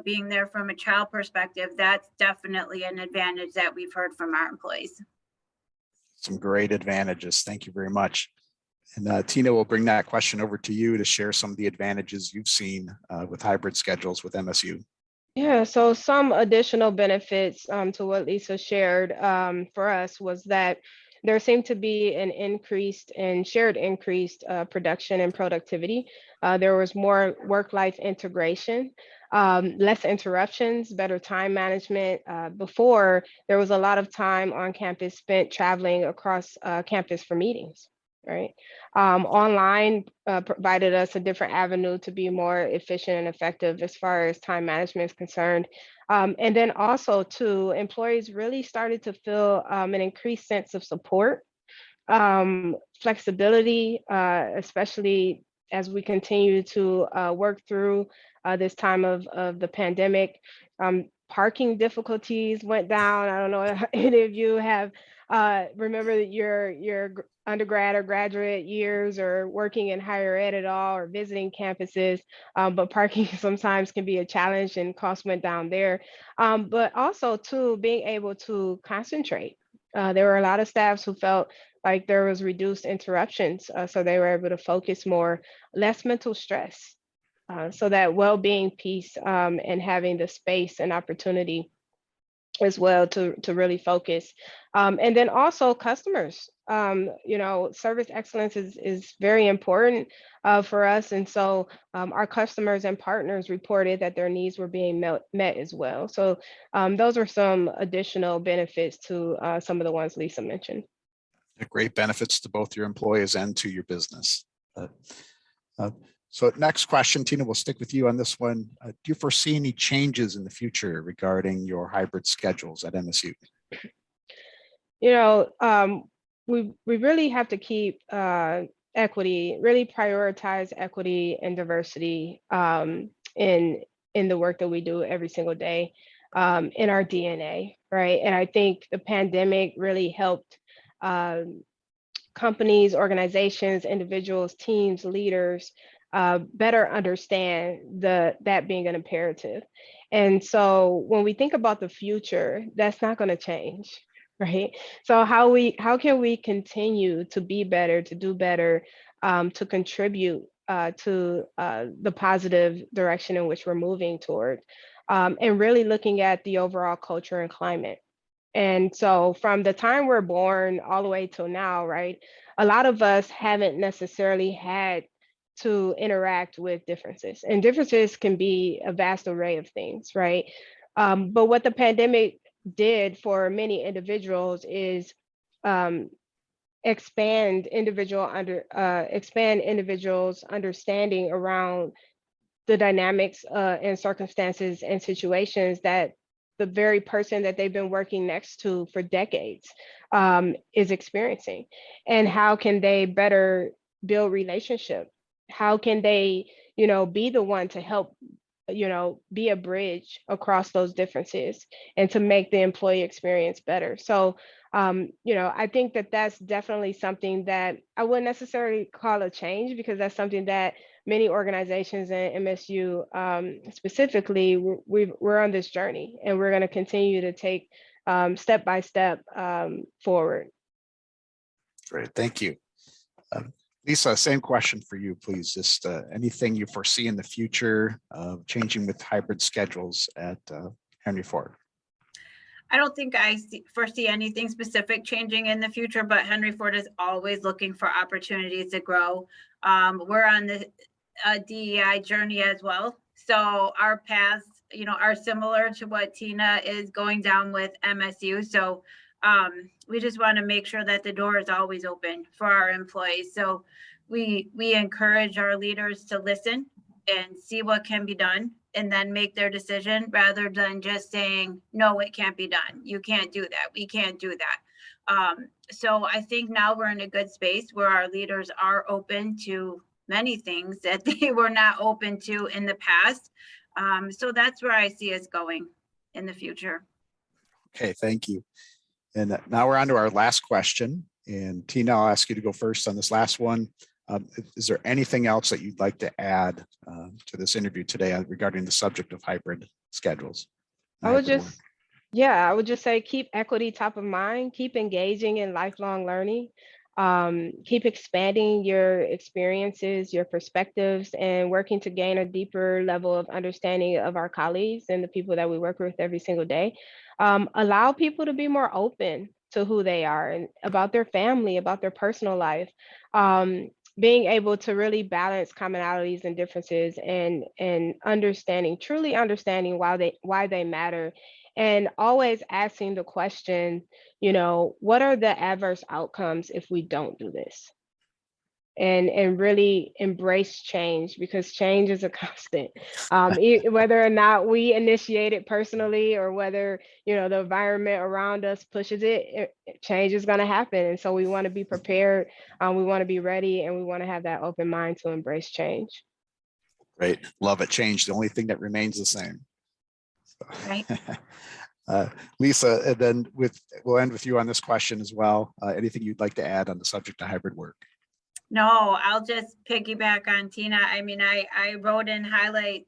F: being there from a child perspective, that's definitely an advantage that we've heard from our employees.
E: Some great advantages. Thank you very much. And Tina, will bring that question over to you to share some of the advantages you've seen with hybrid schedules with MSU.
G: Yeah, so some additional benefits to what Lisa shared for us was that there seemed to be an increased and shared increased production and productivity. There was more work-life integration, less interruptions, better time management. Before, there was a lot of time on campus spent traveling across campus for meetings, right? Online provided us a different avenue to be more efficient and effective as far as time management is concerned. And then also too, employees really started to feel an increased sense of support, flexibility, especially as we continue to work through this time of the pandemic. Parking difficulties went down. I don't know if any of you have remember your undergrad or graduate years or working in higher ed at all or visiting campuses, but parking sometimes can be a challenge and costs went down there. But also too, being able to concentrate. There were a lot of staffs who felt like there was reduced interruptions, so they were able to focus more, less mental stress. So that well-being piece and having the space and opportunity as well to really focus. And then also customers, service excellence is very important for us. And so our customers and partners reported that their needs were being met as well. So those are some additional benefits to some of the ones Lisa mentioned.
E: Great benefits to both your employees and to your business. So next question, Tina, we'll stick with you on this one. Do you foresee any changes in the future regarding your hybrid schedules at MSU?
G: We really have to keep equity, really prioritize equity and diversity in the work that we do every single day in our DNA, right? And I think the pandemic really helped companies, organizations, individuals, teams, leaders better understand that being an imperative. And so when we think about the future, that's not going to change, right? So how can we continue to be better, to do better, to contribute to the positive direction in which we're moving toward, and really looking at the overall culture and climate. And so from the time we're born all the way till now, right, a lot of us haven't necessarily had to interact with differences, and differences can be a vast array of things, right? But what the pandemic did for many individuals is expand individuals' understanding around the dynamics and circumstances and situations that the very person that they've been working next to for decades is experiencing, and how can they better build relationship? How can they, be the one to help, be a bridge across those differences and to make the employee experience better? So, I think that that's definitely something that I wouldn't necessarily call a change, because that's something that many organizations and MSU specifically, we're on this journey, and we're going to continue to take step by step forward.
E: Great, thank you. Lisa, same question for you, please. Just anything you foresee in the future changing with hybrid schedules at Henry Ford?
F: I don't think I foresee anything specific changing in the future, but Henry Ford is always looking for opportunities to grow. We're on the DEI journey as well. So our paths, are similar to what Tina is going down with MSU. So we just want to make sure that the door is always open for our employees. So we encourage our leaders to listen and see what can be done, and then make their decision, rather than just saying, no, it can't be done. You can't do that. We can't do that. So I think now we're in a good space where our leaders are open to many things that they were not open to in the past. So that's where I see us going in the future.
E: Okay, thank you. And now we're on to our last question. And Tina, I'll ask you to go first on this last one. Is there anything else that you'd like to add to this interview today regarding the subject of hybrid schedules?
G: I would just say keep equity top of mind, keep engaging in lifelong learning, keep expanding your experiences, your perspectives, and working to gain a deeper level of understanding of our colleagues and the people that we work with every single day. Allow people to be more open to who they are and about their family, about their personal life. Being able to really balance commonalities and differences and truly understanding why they matter, and always asking the question, what are the adverse outcomes if we don't do this? And really embrace change, because change is a constant. Whether or not we initiate it personally, or whether the environment around us pushes it, change is going to happen. And so we want to be prepared, we want to be ready, and we want to have that open mind to embrace change.
E: Great. Love it. Change. The only thing that remains the same.
F: Right.
E: Lisa, and then we'll end with you on this question as well. Anything you'd like to add on the subject of hybrid work?
F: No, I'll just piggyback on Tina. I mean, I wrote and highlight,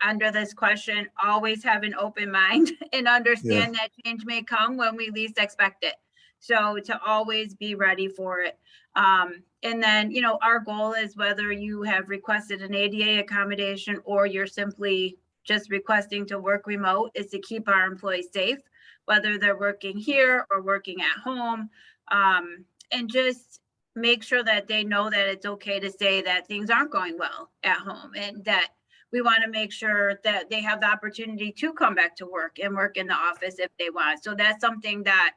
F: under this question, always have an open mind and understand that change may come when we least expect it. So to always be ready for it. And then, our goal is, whether you have requested an ADA accommodation or you're simply just requesting to work remote, is to keep our employees safe, whether they're working here or working at home, and just make sure that they know that it's okay to say that things aren't going well at home, and that we want to make sure that they have the opportunity to come back to work and work in the office if they want. So that's something that,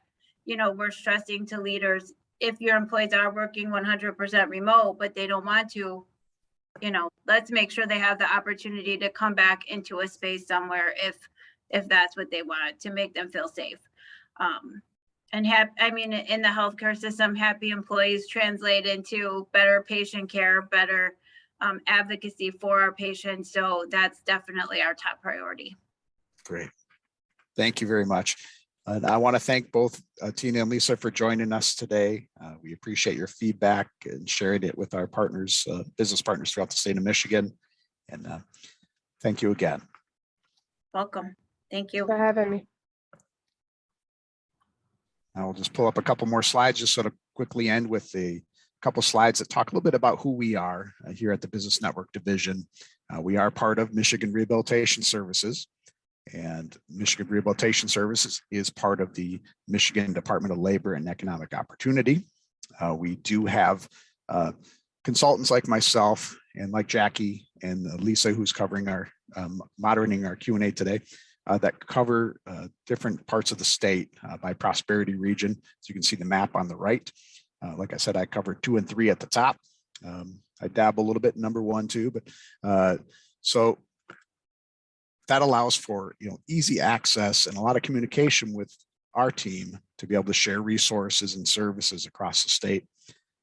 F: we're stressing to leaders. If your employees are working 100% remote, but they don't want to, let's make sure they have the opportunity to come back into a space somewhere if that's what they want, to make them feel safe. And in the healthcare system, happy employees translate into better patient care, better advocacy for our patients. So that's definitely our top priority.
E: Great. Thank you very much. And I want to thank both Tina and Lisa for joining us today. We appreciate your feedback and sharing it with our partners, business partners throughout the state of Michigan. And thank you again.
F: Welcome. Thank you
G: For having me.
E: I'll just pull up a couple more slides, just sort of quickly end with a couple slides that talk a little bit about who we are here at the Business Network Division. We are part of Michigan Rehabilitation Services, and Michigan Rehabilitation Services is part of the Michigan Department of Labor and Economic Opportunity. We do have consultants like myself and like Jackie and Lisa, who's covering our moderating our Q&A today, that cover different parts of the state by prosperity region. So you can see the map on the right. Like I said, I covered 2 and 3 at the top. I dabble a little bit in number 1 too, but so that allows for easy access and a lot of communication with our team to be able to share resources and services across the state.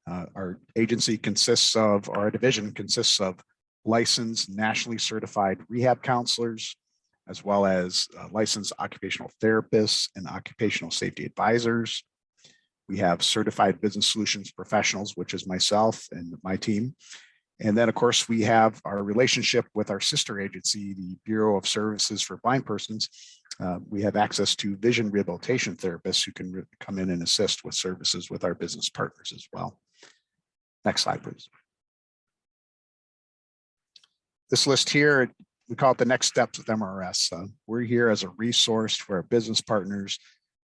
E: Our agency consists of, or our division consists of, licensed, nationally certified rehab counselors, as well as licensed occupational therapists and occupational safety advisors. We have certified business solutions professionals, which is myself and my team. And then, of course, we have our relationship with our sister agency, the Bureau of Services for Blind Persons. We have access to vision rehabilitation therapists who can come in and assist with services with our business partners as well. Next slide, please. This list here, we call it the next steps with MRS. We're here as a resource for our business partners.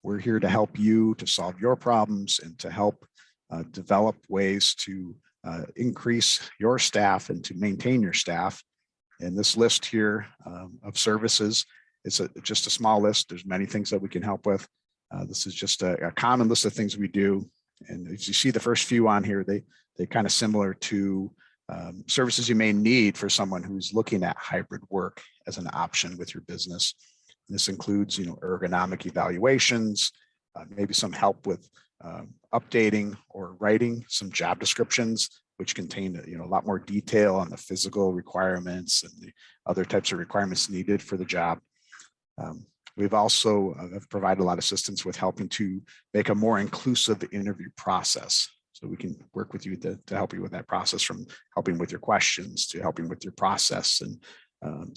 E: We're here to help you to solve your problems and to help develop ways to increase your staff and to maintain your staff. And this list here of services is just a small list. There's many things that we can help with. This is just a common list of things we do. And as you see the first few on here, they kind of similar to services you may need for someone who's looking at hybrid work as an option with your business. This includes, ergonomic evaluations, maybe some help with updating or writing some job descriptions, which contain a lot more detail on the physical requirements and the other types of requirements needed for the job. We've also provided a lot of assistance with helping to make a more inclusive interview process. So we can work with you to help you with that process, from helping with your questions to helping with your process and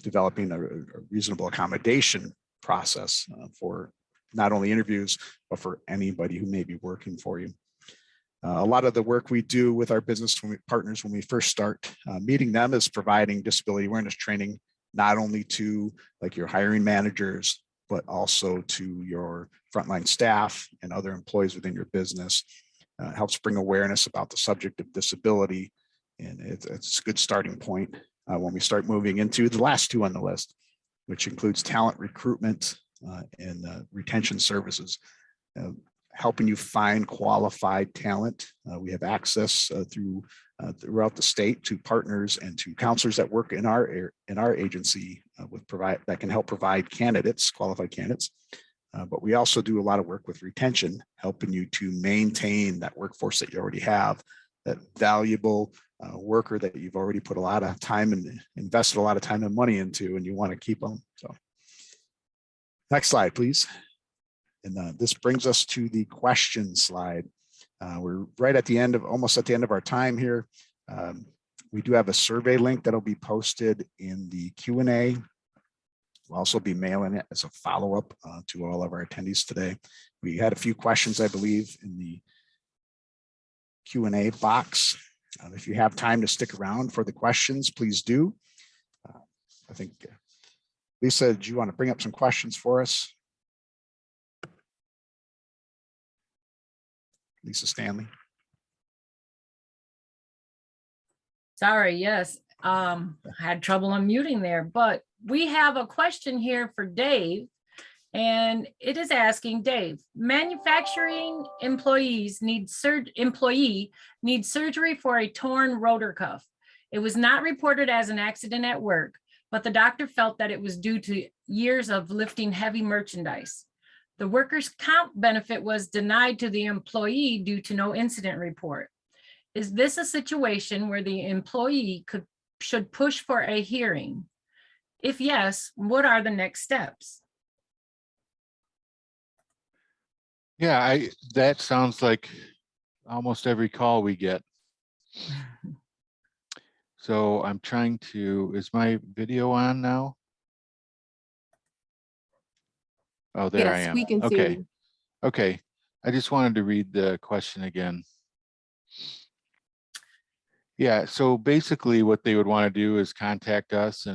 E: developing a reasonable accommodation process for not only interviews, but for anybody who may be working for you. A lot of the work we do with our business partners when we first start meeting them is providing disability awareness training, not only to like your hiring managers, but also to your frontline staff and other employees within your business. Helps bring awareness about the subject of disability, and it's a good starting point when we start moving into the last two on the list, which includes talent recruitment and retention services, helping you find qualified talent. We have access throughout the state to partners and to counselors that work in our agency that can help provide candidates, qualified candidates. But we also do a lot of work with retention, helping you to maintain that workforce that you already have, that valuable worker that you've already put a lot of time and invested a lot of time and money into, and you want to keep them. So next slide, please. And this brings us to the question slide. We're right at the end of, almost at the end of our time here. We do have a survey link that'll be posted in the Q&A. We'll also be mailing it as a follow-up to all of our attendees today. We had a few questions, I believe, in the Q&A box. If you have time to stick around for the questions, please do. I think, Lisa, do you want to bring up some questions for us? Lisa Stanley.
H: Sorry, yes, had trouble unmuting there, but we have a question here for Dave. And it is asking Dave, manufacturing employee needs surgery for a torn rotor cuff. It was not reported as an accident at work, but the doctor felt that it was due to years of lifting heavy merchandise. The workers' comp benefit was denied to the employee due to no incident report. Is this a situation where the employee should push for a hearing? If yes, what are the next steps?
C: Yeah, that sounds like almost every call we get. So I'm trying to, is my video on now? Oh, there I
A: Yes,
C: am.
A: we can see
C: Okay.
A: you.
C: Okay. I just wanted to read the question again. Yeah, so basically what they would want to do is contact us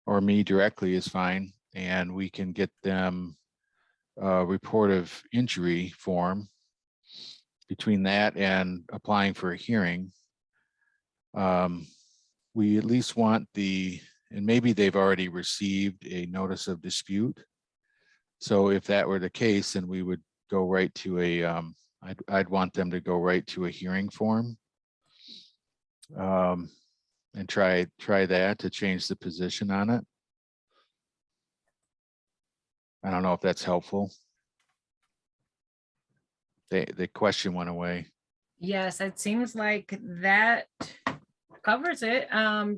C: or me directly is fine. And we can get them a report of injury form. Between that and applying for a hearing, we at least want and maybe they've already received a notice of dispute. So if that were the case, then we would go right to I'd want them to go right to a hearing form. And try that to change the position on it. I don't know if that's helpful. The question went away.
H: Yes, it seems like that covers it.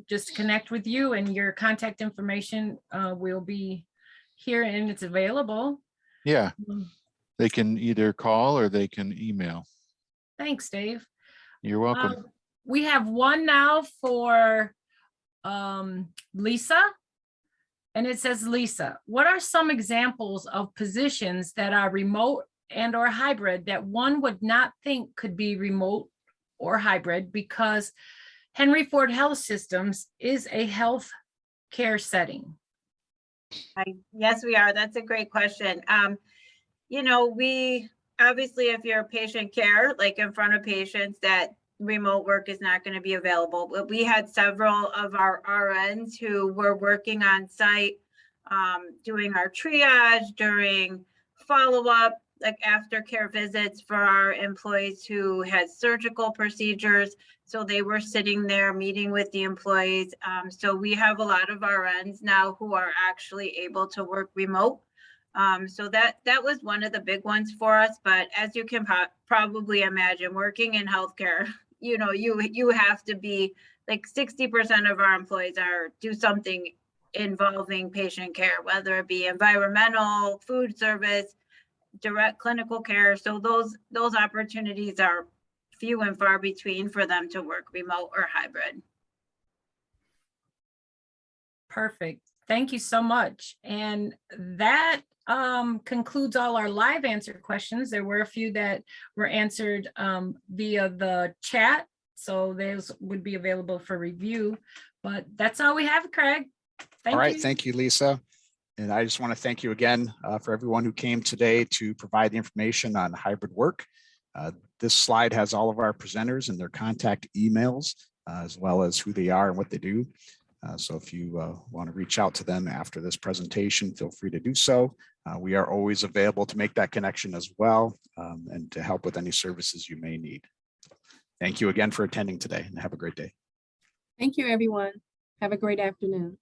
H: Just connect with you and your contact information will be here and it's available.
C: Yeah, they can either call or they can email.
H: Thanks, Dave.
C: You're welcome.
H: We have one now for Lisa. And it says, Lisa, what are some examples of positions that are remote and or hybrid that one would not think could be remote or hybrid because Henry Ford Health Systems is a health care setting?
F: Yes, we are. That's a great question. We obviously, if you're patient care, like in front of patients, that remote work is not going to be available. But we had several of our RNs who were working on site, doing our triage, during follow-up, like aftercare visits for our employees who had surgical procedures. So they were sitting there meeting with the employees. So we have a lot of RNs now who are actually able to work remote. So that was one of the big ones for us. But as you can probably imagine, working in healthcare, you have to be like 60% of our employees do something involving patient care, whether it be environmental, food service, direct clinical care. So those opportunities are few and far between for them to work remote or hybrid.
H: Perfect. Thank you so much. And that concludes all our live answer questions. There were a few that were answered via the chat, so those would be available for review. But that's all we have, Craig. Thank
E: All right,
H: you.
E: thank you, Lisa. And I just want to thank you again for everyone who came today to provide the information on hybrid work. This slide has all of our presenters and their contact emails, as well as who they are and what they do. So if you want to reach out to them after this presentation, feel free to do so. We are always available to make that connection as well, and to help with any services you may need. Thank you again for attending today, and have a great day.
A: Thank you, everyone. Have a great afternoon.